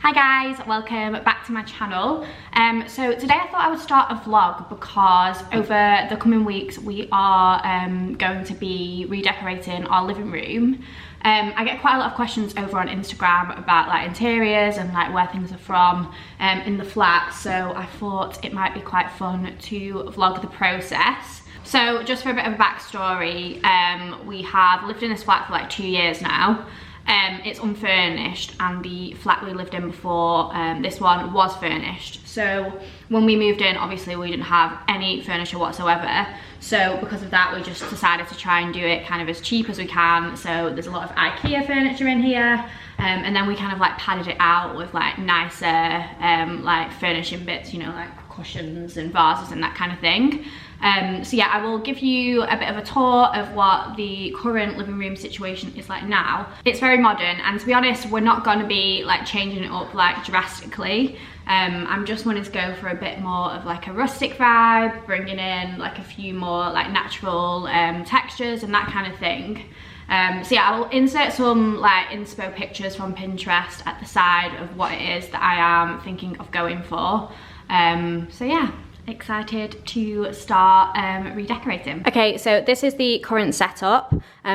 Hi guys, welcome back to my channel. So today I thought I would start a vlog because over the coming weeks we are going to be redecorating our living room. I get quite a lot of questions over on Instagram about like interiors and like where things are from in the flat, so I thought it might be quite fun to vlog the process. So just for a bit of a backstory, we have lived in this flat for like 2 years now. It's unfurnished, and the flat we lived in before this one was furnished. So when we moved in, obviously we didn't have any furniture whatsoever, so because of that we just decided to try and do it kind of as cheap as we can. So there's a lot of IKEA furniture in here, and then we kind of like padded it out with like nicer like furnishing bits, you know, like cushions and vases and that kind of thing. So yeah, I will give you a bit of a tour of what the current living room situation is like now. It's very modern, and to be honest, we're not going to be like changing it up like drastically. I'm just wanting to go for a bit more of like a rustic vibe, bringing in like a few more like natural textures and that kind of thing. So yeah, I will insert some like inspo pictures from Pinterest at the side of what it is that I am thinking of going for. So yeah, excited to start redecorating. Okay, so this is the current setup.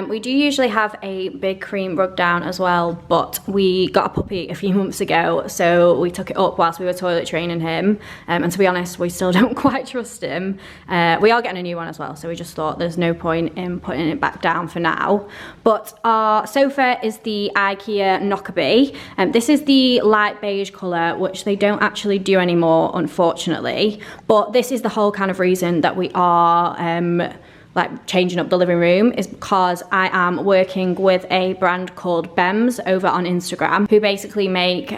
We do usually have a big cream rug down as well, but we got a puppy a few months ago, so we took it up whilst we were toilet training him, and to be honest, we still don't quite trust him. We are getting a new one as well, so we just thought there's no point in putting it back down for now. But our sofa is the IKEA Nockeby. This is the light beige colour, which they don't actually do anymore, unfortunately, but this is the whole kind of reason that we are like changing up the living room, is because I am working with a brand called Bems over on Instagram, who basically make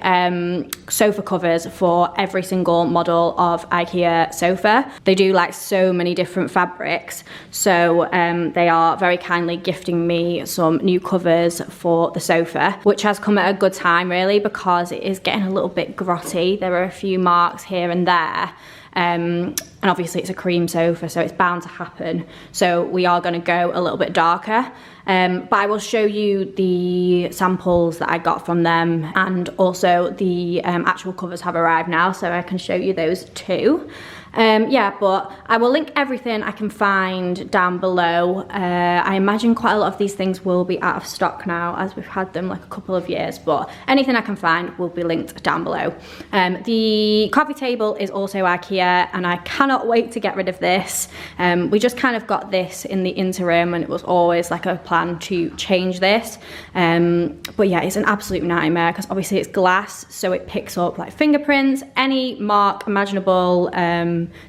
sofa covers for every single model of IKEA sofa. They do like so many different fabrics, so they are very kindly gifting me some new covers for the sofa, which has come at a good time really, because it is getting a little bit grotty. There are a few marks here and there. And obviously it's a cream sofa, so it's bound to happen. So we are going to go a little bit darker. But I will show you the samples that I got from them, and also the actual covers have arrived now, so I can show you those too. Yeah, but I will link everything I can find down below. I imagine quite a lot of these things will be out of stock now, as we've had them like a couple of years, but anything I can find will be linked down below. The coffee table is also IKEA, and I cannot wait to get rid of this. We just kind of got this in the interim, and it was always like a plan to change this. But yeah, it's an absolute nightmare, because obviously it's glass, so it picks up like fingerprints, any mark imaginable.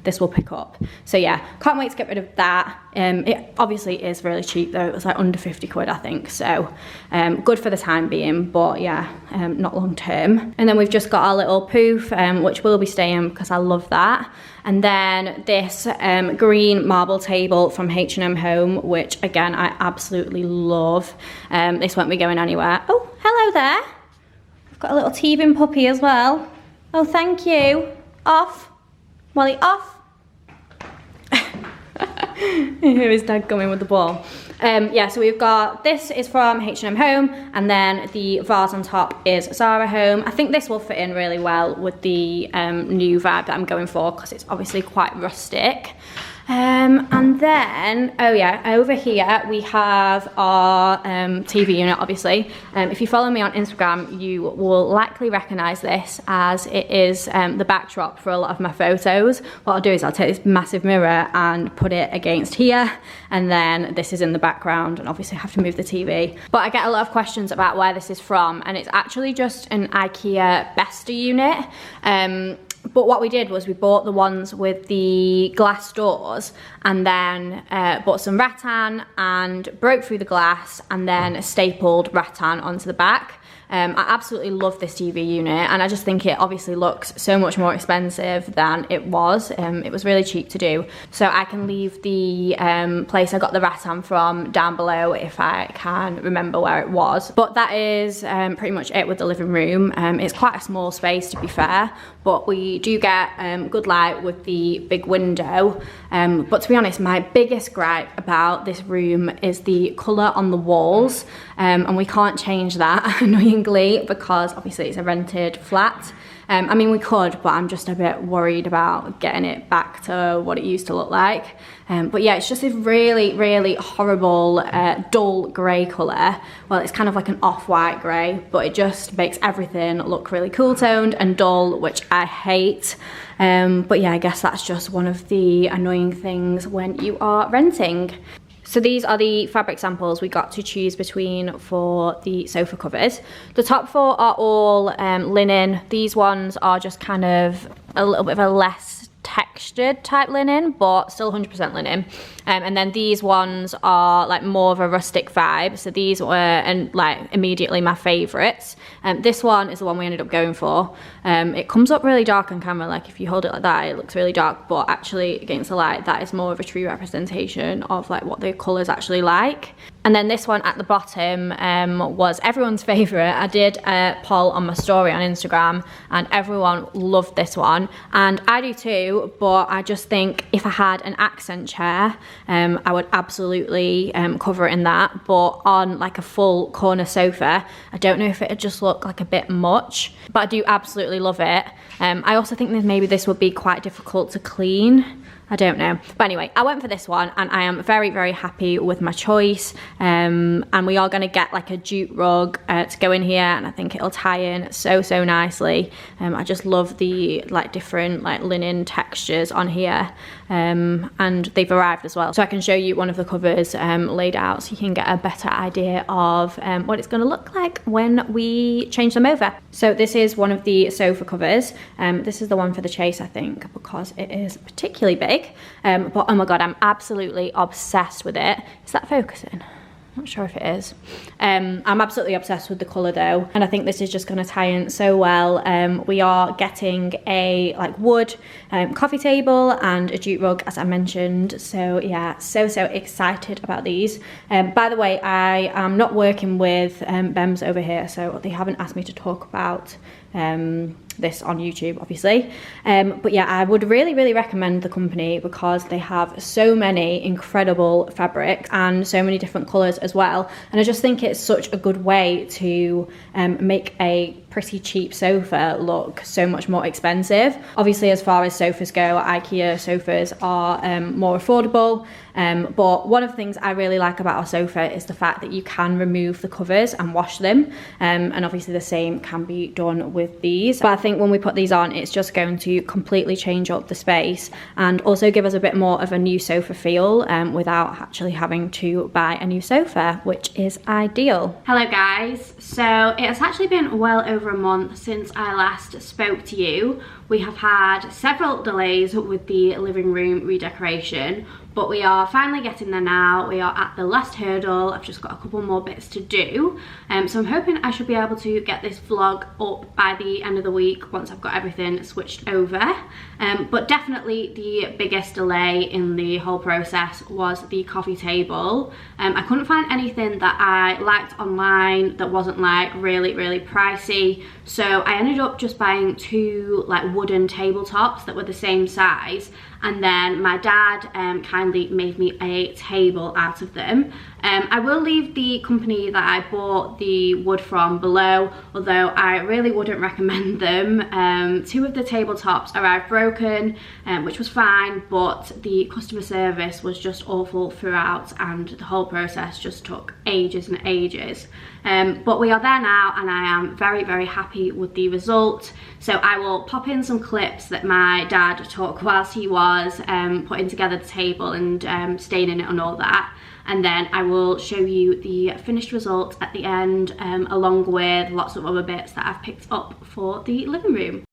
This will pick up. So yeah, can't wait to get rid of that. It obviously is really cheap though. It was like under 50 quid, I think. So good for the time being, but yeah, not long term. And then we've just got our little poof, which will be staying because I love that. And then this green marble table from H&M Home, which again, I absolutely love. This won't be going anywhere. Oh, hello there. I've got a little teething puppy as well. Oh, thank you. Off. Wally, off. Here is Dad going with the ball. Yeah, so we've got, this is from H&M Home, and then the vase on top is Zara Home. I think this will fit in really well with the new vibe that I'm going for, because it's obviously quite rustic. And then, oh yeah, over here we have our TV unit, obviously. If you follow me on Instagram, you will likely recognise this, as it is the backdrop for a lot of my photos. What I'll do is I'll take this massive mirror and put it against here, and then this is in the background, and obviously I have to move the TV. But I get a lot of questions about where this is from, and it's actually just an IKEA Besta unit. But what we did was we bought the ones with the glass doors, and then bought some rattan and broke through the glass, and then stapled rattan onto the back. I absolutely love this TV unit, and I just think it obviously looks so much more expensive than it was. It was really cheap to do. So I can leave the place I got the rattan from down below if I can remember where it was. But that is pretty much it with the living room. It's quite a small space, to be fair, but we do get good light with the big window. But to be honest, my biggest gripe about this room is the colour on the walls, and we can't change that, annoyingly annoyingly, because obviously it's a rented flat. I mean, we could, but I'm just a bit worried about getting it back to what it used to look like. But yeah, it's just this really, really horrible dull grey colour. Well, it's kind of like an off-white grey, but it just makes everything look really cool toned and dull, which I hate. But yeah, I guess that's just one of the annoying things when you are renting. So these are the fabric samples we got to choose between for the sofa covers. The top 4 are all linen. These ones are just kind of a little bit of a less textured type linen, but still 100% linen. And then these ones are like more of a rustic vibe. So these were like immediately my favorites. This one is the one we ended up going for. It comes up really dark on camera, like if you hold it like that, it looks really dark, but actually against the light, that is more of a true representation of like what the colour's actually like. And then this one at the bottom was everyone's favourite. I did a poll on my story on Instagram and everyone loved this one. And I do too, but I just think if I had an accent chair, I would absolutely cover it in that. But on like a full corner sofa, I don't know if it'd just look like a bit much, but I do absolutely love it. I also think that maybe this would be quite difficult to clean. I don't know. But anyway, I went for this one and I am very, very happy with my choice. And we are going to get like a jute rug to go in here, and I think it'll tie in so, so nicely. I just love the like different like linen textures on here. And they've arrived as well. So I can show you one of the covers laid out so you can get a better idea of what it's going to look like when we change them over. So this is one of the sofa covers. This is the one for the chase, I think, because it is particularly big. But oh my god, I'm absolutely obsessed with it. Is that focusing? Not sure if it is. I'm absolutely obsessed with the colour though, and I think this is just going to tie in so well. We are getting a like wood coffee table and a jute rug, as I mentioned. So yeah, so excited about these. By the way, I am not working with Bems over here, so they haven't asked me to talk about this on YouTube, obviously. But yeah, I would really recommend the company because they have so many incredible fabrics and so many different colours as well. And I just think it's such a good way to make a pretty cheap sofa look so much more expensive. Obviously, as far as sofas go, IKEA sofas are more affordable. But one of the things I really like about our sofa is the fact that you can remove the covers and wash them. And obviously the same can be done with these. But I think when we put these on, it's just going to completely change up the space and also give us a bit more of a new sofa feel without actually having to buy a new sofa, which is ideal. Hello guys. So it has actually been well over a month since I last spoke to you. We have had several delays with the living room redecoration, but we are finally getting there now. We are at the last hurdle. I've just got a couple more bits to do. So I'm hoping I should be able to get this vlog up by the end of the week once I've got everything switched over. But definitely the biggest delay in the whole process was the coffee table. I couldn't find anything that I liked online that wasn't like really pricey. So I ended up just buying 2 like wooden tabletops that were the same size, and then my dad kindly made me a table out of them. I will leave the company that I bought the wood from below, although I really wouldn't recommend them. 2 of the tabletops arrived broken, which was fine, but the customer service was just awful throughout and the whole process just took ages and ages. But we are there now and I am very happy with the result. So I will pop in some clips that my dad took whilst he was putting together the table and staining it and all that. And then I will show you the finished result at the end, along with lots of other bits that I've picked up for the living room.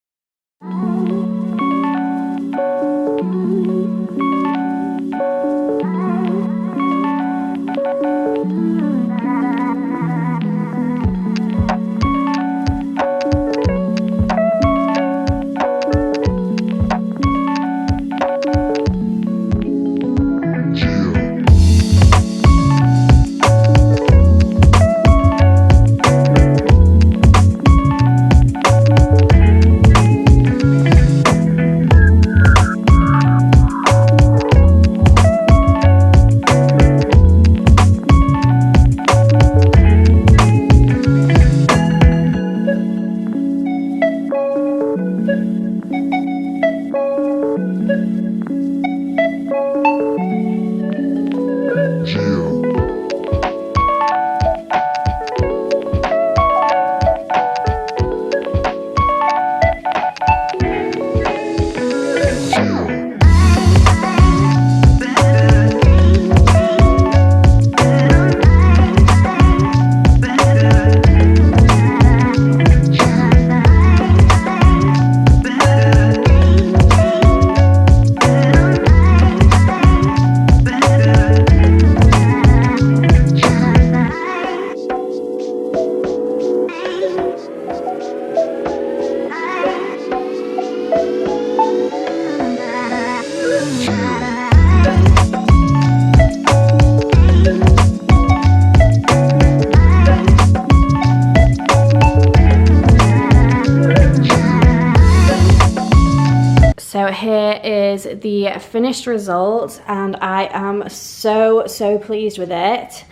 So here is the finished result, and I am so pleased with it.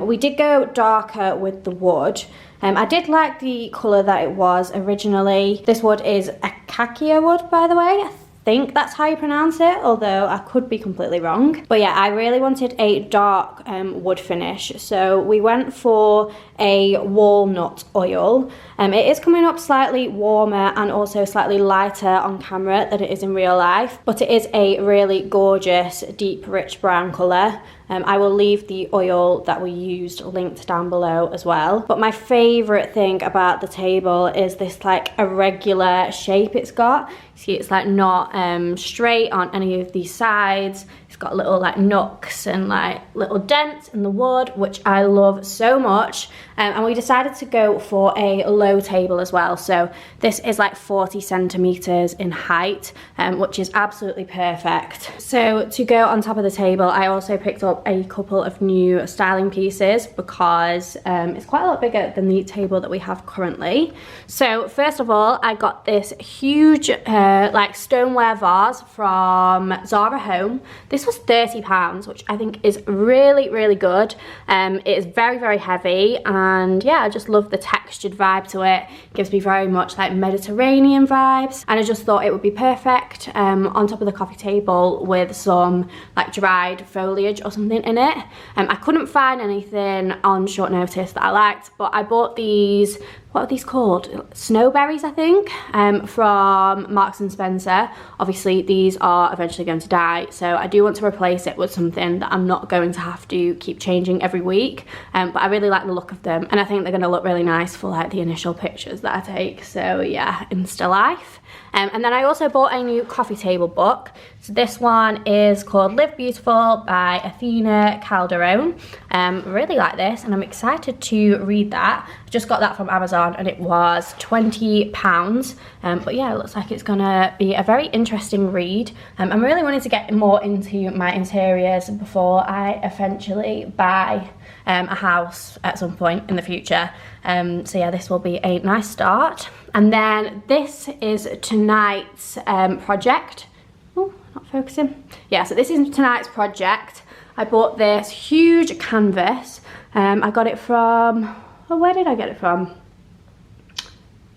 We did go darker with the wood. I did like the colour that it was originally. This wood is IKEA wood, by the way. I think that's how you pronounce it, although I could be completely wrong. But yeah, I really wanted a dark wood finish, so we went for a walnut oil. It is coming up slightly warmer and also slightly lighter on camera than it is in real life, but it is a really gorgeous deep rich brown colour. I will leave the oil that we used linked down below as well. But my favourite thing about the table is this like irregular shape it's got. See, it's like not straight on any of these sides. It's got little like nooks and like little dents in the wood, which I love so much. And we decided to go for a low table as well. So this is like 40 centimeters in height, which is absolutely perfect. So to go on top of the table, I also picked up a couple of new styling pieces because it's quite a lot bigger than the table that we have currently. So first of all, I got this huge like stoneware vase from Zara Home. This was £30, which I think is really good. It is very heavy, and yeah, I just love the textured vibe to it. It gives me very much like Mediterranean vibes, and I just thought it would be perfect on top of the coffee table with some like dried foliage or something in it. I couldn't find anything on short notice that I liked, but I bought these, what are these called? Snowberries, I think, from Marks and Spencer. Obviously, these are eventually going to die, so I do want to replace it with something that I'm not going to have to keep changing every week. But I really like the look of them, and I think they're going to look really nice for like the initial pictures that I take. So yeah, Insta life. And then I also bought a new coffee table book. So this one is called Live Beautiful by Athena Calderon. Really like this, and I'm excited to read that. I just got that from Amazon and it was £20. But yeah, it looks like it's gonna be a very interesting read. I'm really wanting to get more into my interiors before I eventually buy a house at some point in the future. So yeah, this will be a nice start. And then this is tonight's project. Oh, not focusing. Yeah, so this is tonight's project. I bought this huge canvas. I got it from, oh, where did I get it from?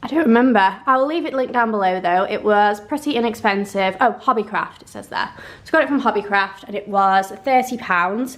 I don't remember. I'll leave it linked down below though. It was pretty inexpensive. Oh, Hobbycraft, it says there. So I got it from Hobbycraft and it was £30.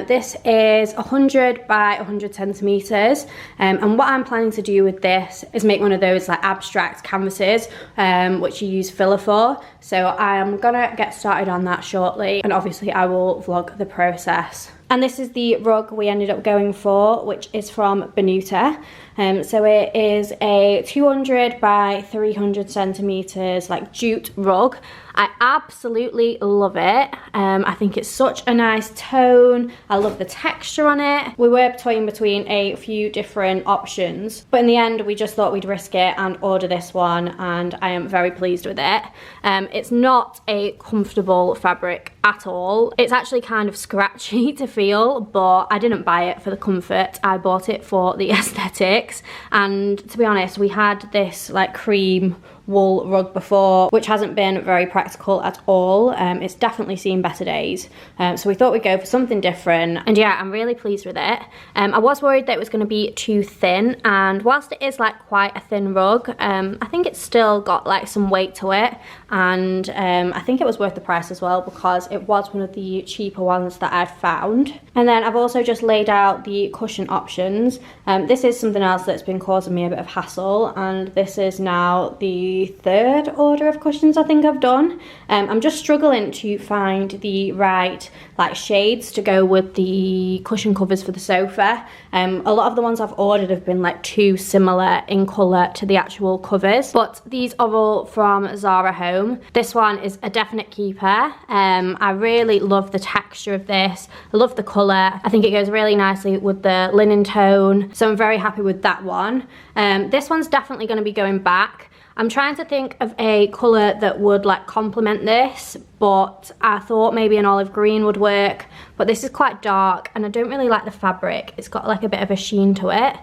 This is 100 by 100 centimeters. And what I'm planning to do with this is make one of those like abstract canvases, which you use filler for. So I am gonna get started on that shortly, and obviously I will vlog the process. And this is the rug we ended up going for, which is from Benuta. So it is a 200 by 300 centimeters like jute rug. I absolutely love it. I think it's such a nice tone. I love the texture on it. We were toying between a few different options, but in the end we just thought we'd risk it and order this one, and I am very pleased with it. It's not a comfortable fabric at all. It's actually kind of scratchy to feel, but I didn't buy it for the comfort. I bought it for the aesthetics, and to be honest, we had this like cream wool rug before, which hasn't been very practical at all. It's definitely seen better days, so we thought we'd go for something different, and yeah, I'm really pleased with it. I was worried that it was going to be too thin, and whilst it is like quite a thin rug, I think it's still got like some weight to it, and I think it was worth the price as well because it was one of the cheaper ones that I've found. And then I've also just laid out the cushion options. This is something else that's been causing me a bit of hassle, and this is now the third order of cushions I think I've done. I'm just struggling to find the right like shades to go with the cushion covers for the sofa. A lot of the ones I've ordered have been like too similar in colour to the actual covers, but these are all from Zara Home. This one is a definite keeper. I really love the texture of this. I love the colour. I think it goes really nicely with the linen tone, so I'm very happy with that one. This one's definitely going to be going back. I'm trying to think of a colour that would like complement this, but I thought maybe an olive green would work, but this is quite dark and I don't really like the fabric. It's got like a bit of a sheen to it.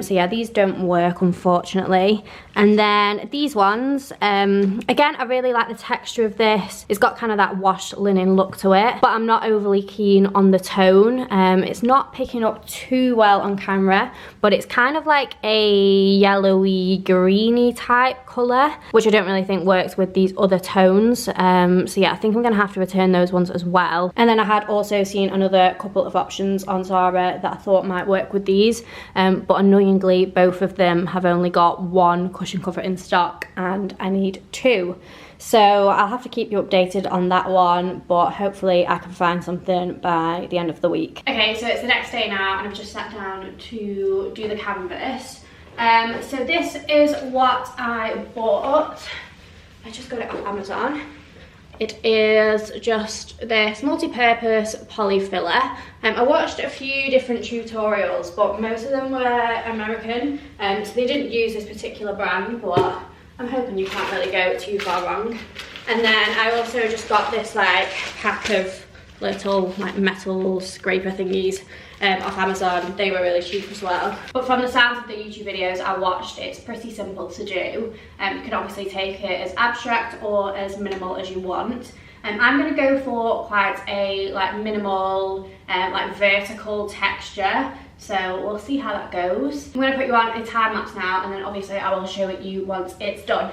So yeah, these don't work unfortunately. And then these ones, again, I really like the texture of this. It's got kind of that washed linen look to it, but I'm not overly keen on the tone. It's not picking up too well on camera, but it's kind of like a yellowy greeny type colour, which I don't really think works with these other tones. So yeah, I think I'm gonna have to return those ones as well. And then I had also seen another couple of options on Zara that I thought might work with these, but annoyingly both of them have only got one cushion cover in stock and I need two. So I'll have to keep you updated on that one, but hopefully I can find something by the end of the week. Okay, so it's the next day now and I've just sat down to do the canvas. So this is what I bought. I just got it off Amazon. It is just this multi-purpose poly filler. I watched a few different tutorials, but most of them were American, so they didn't use this particular brand, but I'm hoping you can't really go too far wrong. And then I also just got this like pack of little like metal scraper thingies off Amazon. They were really cheap as well. But from the sounds of the YouTube videos I watched, it's pretty simple to do. You can obviously take it as abstract or as minimal as you want. I'm going to go for quite a like minimal, like vertical texture. So we'll see how that goes. I'm going to put you on a time lapse now, and then obviously I will show it you once it's done.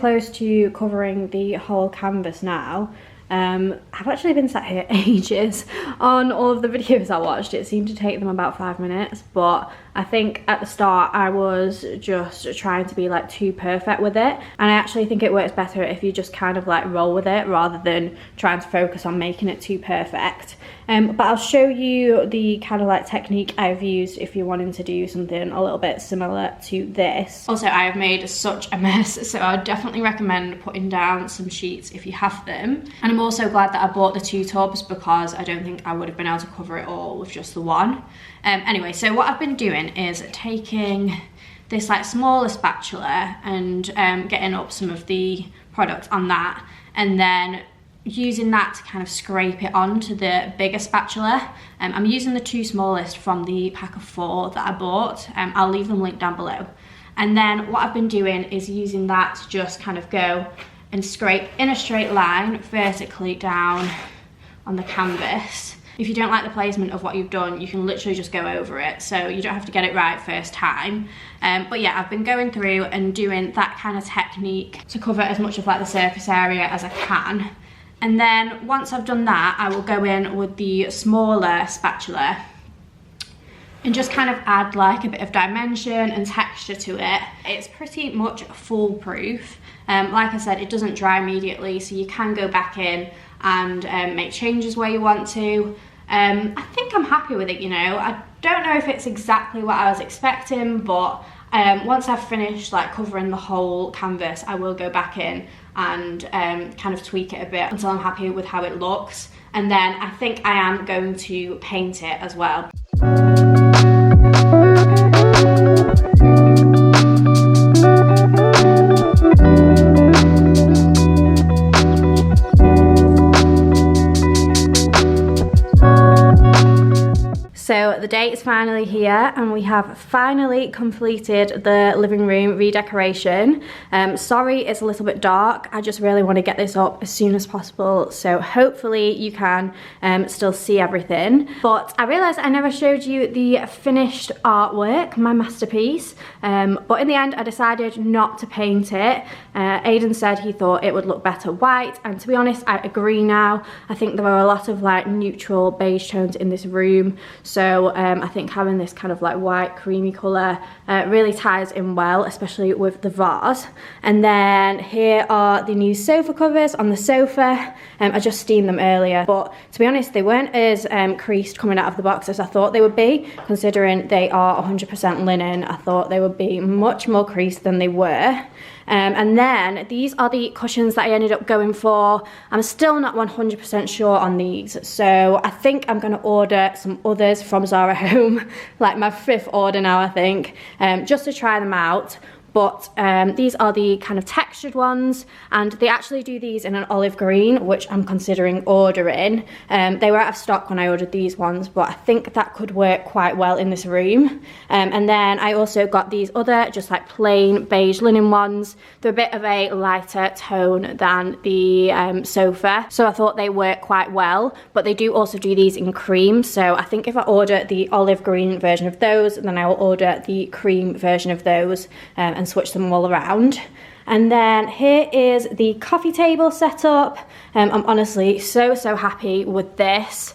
Close to covering the whole canvas now. I've actually been sat here ages on all of the videos I watched. It seemed to take them about 5 minutes, but I think at the start I was just trying to be like too perfect with it, and I actually think it works better if you just kind of like roll with it rather than trying to focus on making it too perfect. But I'll show you the kind of like technique I've used if you're wanting to do something a little bit similar to this. Also, I have made such a mess, so I would definitely recommend putting down some sheets if you have them. And I'm also glad that I bought the 2 tubs because I don't think I would have been able to cover it all with just the one. Anyway, so what I've been doing is taking this like smaller spatula and getting up some of the product on that, and then using that to kind of scrape it onto the bigger spatula. I'm using the 2 smallest from the pack of 4 that I bought. I'll leave them linked down below. And then what I've been doing is using that to just kind of go and scrape in a straight line vertically down on the canvas. If you don't like the placement of what you've done, you can literally just go over it, so you don't have to get it right first time. But yeah, I've been going through and doing that kind of technique to cover as much of like the surface area as I can. And then once I've done that, I will go in with the smaller spatula and just kind of add like a bit of dimension and texture to it. It's pretty much foolproof. Like I said, it doesn't dry immediately, so you can go back in and make changes where you want to. I think I'm happy with it, you know. I don't know if it's exactly what I was expecting, but once I've finished like covering the whole canvas, I will go back in and kind of tweak it a bit until I'm happy with how it looks. And then I think I am going to paint it as well. So the day is finally here and we have finally completed the living room redecoration. Sorry it's a little bit dark, I just really want to get this up as soon as possible, so hopefully you can still see everything. But I realised I never showed you the finished artwork, my masterpiece, but in the end I decided not to paint it. Aidan said he thought it would look better white, and to be honest I agree now. I think there are a lot of like neutral beige tones in this room, so I think having this kind of like white creamy colour really ties in well, especially with the vase. And then here are the new sofa covers on the sofa. I just steamed them earlier, but to be honest, they weren't as creased coming out of the box as I thought they would be, considering they are 100% linen. I thought they would be much more creased than they were. And then these are the cushions that I ended up going for. I'm still not 100% sure on these, so I think I'm going to order some others from Zara Home, like my 5th order now, I think, just to try them out. But these are the kind of textured ones, and they actually do these in an olive green, which I'm considering ordering. They were out of stock when I ordered these ones, but I think that could work quite well in this room. And then I also got these other just like plain beige linen ones. They're a bit of a lighter tone than the sofa, so I thought they work quite well, but they do also do these in cream. So I think if I order the olive green version of those, then I will order the cream version of those and switch them all around. And then here is the coffee table setup. I'm honestly so happy with this.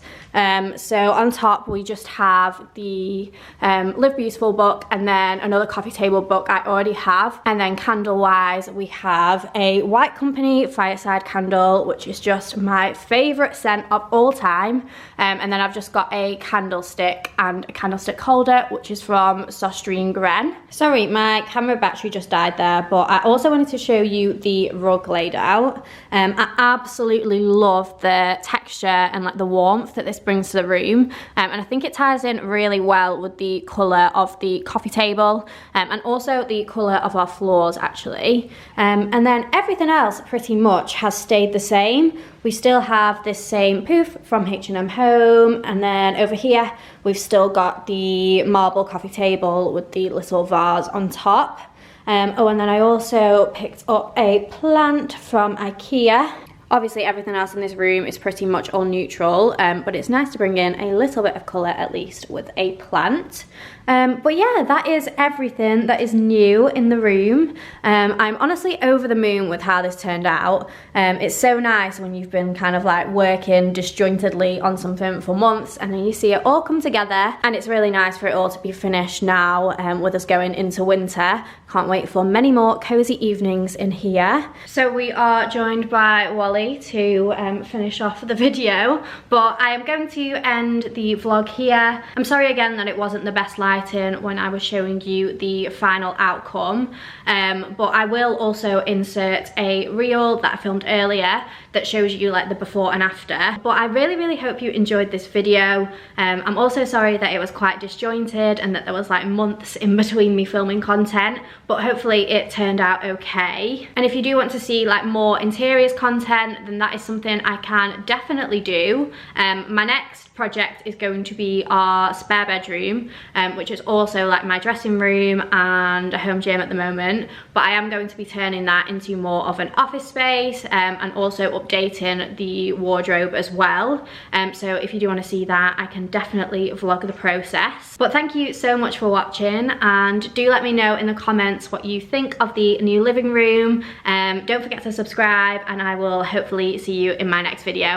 So on top we just have the Live Beautiful book, and then another coffee table book I already have. And then candle wise, we have a White Company fireside candle, which is just my favourite scent of all time. And then I've just got a candlestick and a candlestick holder, which is from Sostrine Gren. Sorry, my camera battery just died there, but I also wanted to show you the rug laid out. I absolutely love the texture and like the warmth that this brings to the room, and I think it ties in really well with the colour of the coffee table, and also the colour of our floors actually. And then everything else pretty much has stayed the same. We still have this same poof from H&M Home, and then over here we've still got the marble coffee table with the little vase on top. Oh, and then I also picked up a plant from IKEA. Obviously everything else in this room is pretty much all neutral, but it's nice to bring in a little bit of colour at least with a plant. But yeah, that is everything that is new in the room. I'm honestly over the moon with how this turned out. It's so nice when you've been kind of like working disjointedly on something for months, and then you see it all come together, and it's really nice for it all to be finished now, with us going into winter. Can't wait for many more cosy evenings in here. So we are joined by Wally to finish off the video, but I am going to end the vlog here. I'm sorry again that it wasn't the best lighting when I was showing you the final outcome, but I will also insert a reel that I filmed earlier that shows you like the before and after. But I really hope you enjoyed this video. I'm also sorry that it was quite disjointed and that there was like months in between me filming content, but hopefully it turned out okay. And if you do want to see like more interiors content, then that is something I can definitely do. My next project is going to be our spare bedroom, which is also like my dressing room and a home gym at the moment, but I am going to be turning that into more of an office space, and also updating the wardrobe as well. So if you do want to see that, I can definitely vlog the process. But thank you so much for watching, and do let me know in the comments what you think of the new living room. Don't forget to subscribe, and I will hopefully see you in my next video.